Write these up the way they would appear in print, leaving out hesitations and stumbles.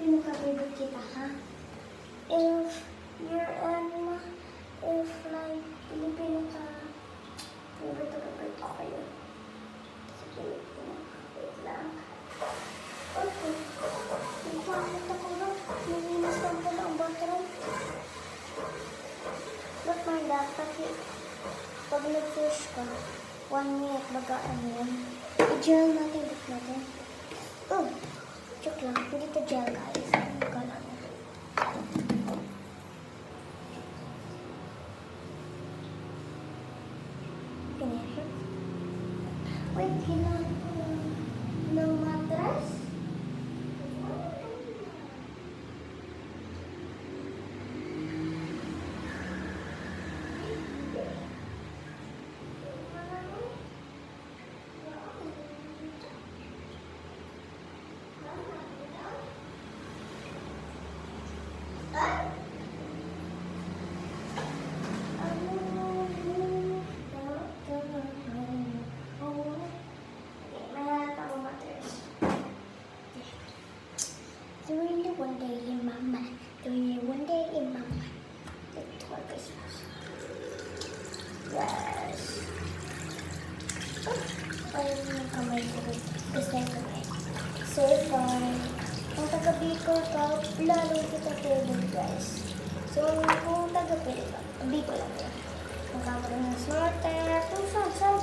pinaka-favorite kita, ha? If you're if like, Pilipino ka, favorite ko kayo. Sa Pilipino. Wait lang. Okay. Nagpakit ako ba? Nilinis lang pala ang bathroom. Ba't man dapat pag nag-fish ka, 1 minute mag-ano yan. I-gel natin, ba't natin? Oh, joke lang. Hindi to gel, guys. Magkala na. Ganyan. Wait, kailangan ko ng mattress? One day in mama, one day in mama. It's for Christmas. Yes. Ayun yung kamay ko. Gusto yung kamay. So far, kung taga-Bicol ka, lalo kita favorite, guys. So, kung taga-Bicol lang yan. Magkakaroon ng snorter, kung saan.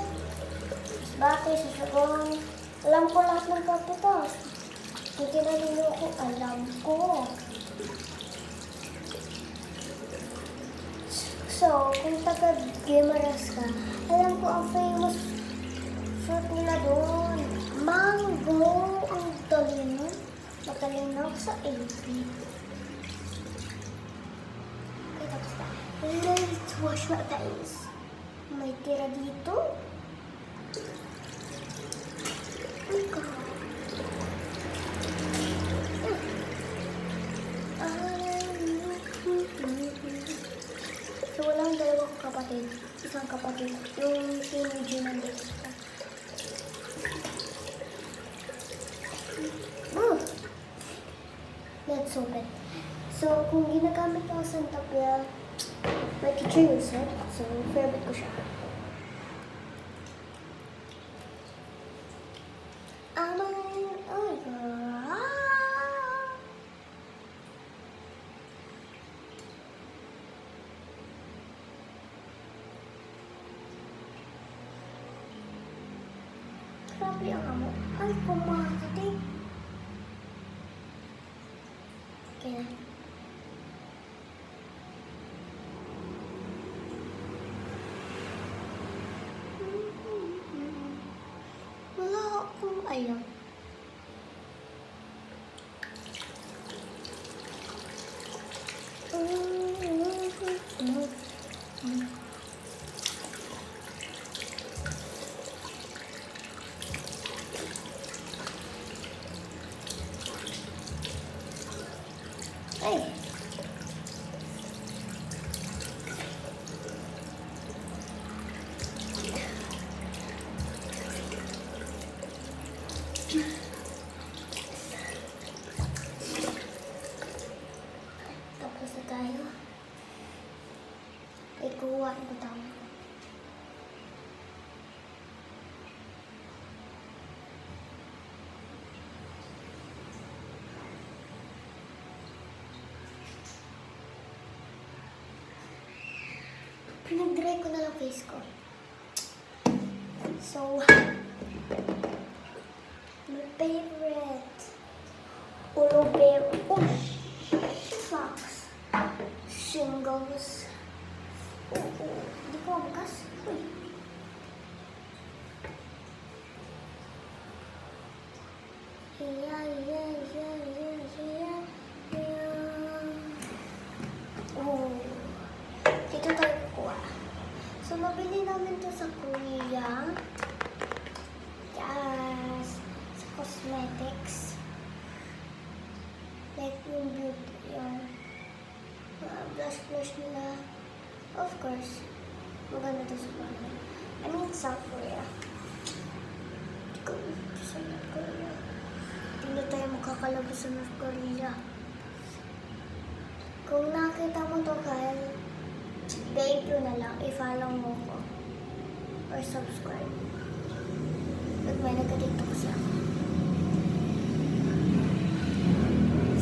Bate, susugong. Alam ko lahat ng kapito. Hindi na niloko, alam ko. So, kung taga-Guimaras ka, alam ko ang famous fruit nila doon. Mango! Ang talino. Matalino sa AP. Okay, tapos na. Let's wash my face. May tira dito. Oh God. So, walang dalawang kapatid. Isang kapatid. Yung teenager nandito. Let's open. So, kung ginagamit ko sa Santa Fe, my teacher used it. So, favorite ko siya. Oh my God. Grabe ang amo. Ay, pumakit eh. Okay na. Wala akong alam. Ay! Tapos na tayo. Kuhain ko tayo. Pinag-dry ko na lang face ko. So, my favorite Olo Bear. Oh, shucks. Shingles. Di ko mabukas. Uy. Oh. Dito tayo kukuha. So, nabili namin to sa Korea. Yes. Sa cosmetics. Like yung beauty. Yung blush nila. Of course. Maganda to sa Korea. I mean, South Korea. Sa North Korea. Hindi tayo makakalabas sa North Korea. Kung nakita mo to, Kyle, thank you na lang. I-follow mo ko. Or subscribe. At may nagka-TikTok siya.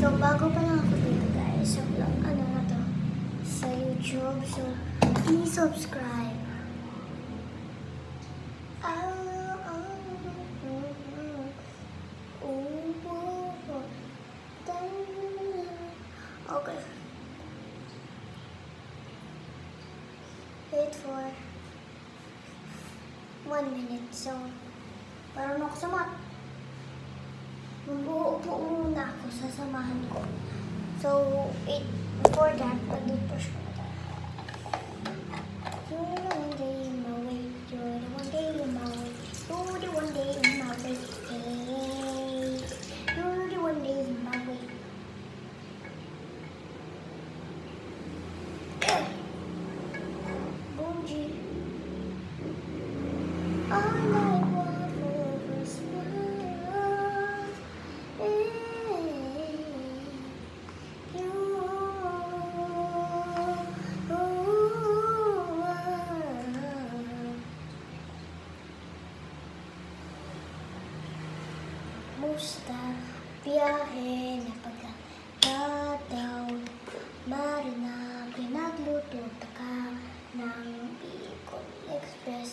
So, bago pa lang ako dito, guys. Sa vlog, ano na to? Sa YouTube. So, please subscribe. Okay. Wait for 1 minute. So, parang ako sa mat. Mag-uupo muna ako sa samahan ko. So, before that, mag-push ko na tayo. You're the one day in my way. You're the one day in my way. You're the one day in my way. Hey. You're the one day in my way. Bungie. All I want for Christmas is you. Musta biyahe na pagkakataon, marina pinagluto ka ng Bicol Express.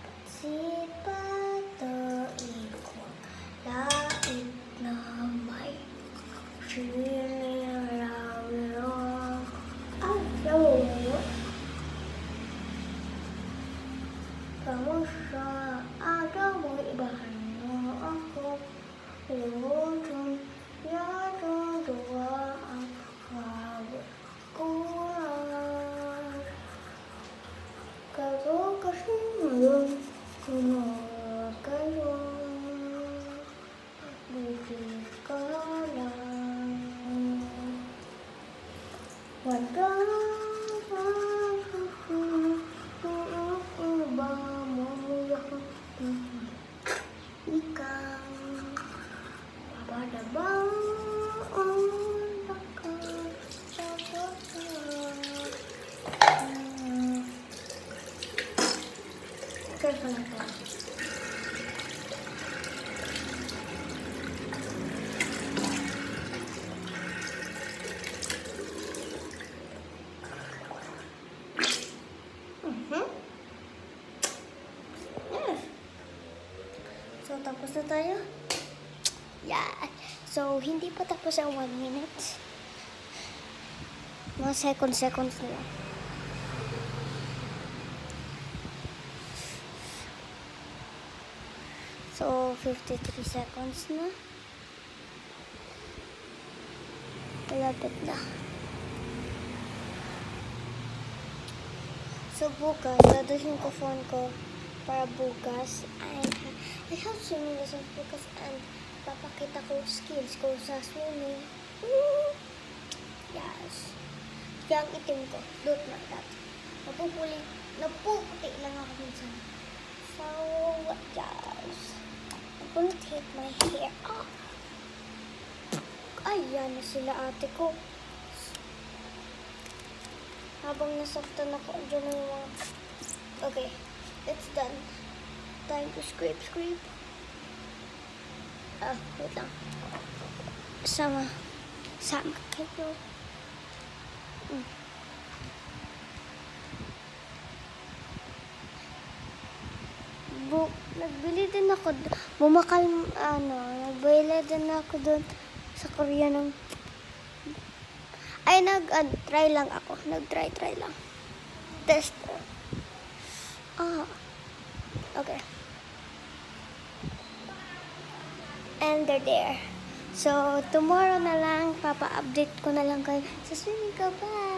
Pansit pato ikot, lait na may sinilaro. Ay, laro. Kamusta? Aga mo ibahan mo ako. Lutong yatong duwa ang kulang. Kago kasunod, kunod kayo. Bukit ka lang. Wala ang susunod, ba mo lahat. Ikaw. Babadabang ang careful na po. Yes. So, tapos na tayo. Yeah. So, hindi pa tapos ang 1 minute. Mga seconds na lang. So, 53 seconds na. Malapit na. So, bukas, dadalhin ko phone ko para bukas. I have swimming lessons bukas and papakita ko skills ko sa swimming. Yes. Yang itim ko. Don't like that. Napuputi lang ako minsan. So, guys, I'm gonna take my hair off. Ayan na sila ate ko. Habang nasaktan ako, dyan na yung mga... Okay, it's done. Time to scrape. Wait lang. Sama kayo. Nagbili din ako, nagbili din ako doon sa Korea ng... try lang ako. Nag-try lang. Test. Okay. And they're there. So, tomorrow na lang, papa-update ko na lang kayo sa swimming ko. Bye!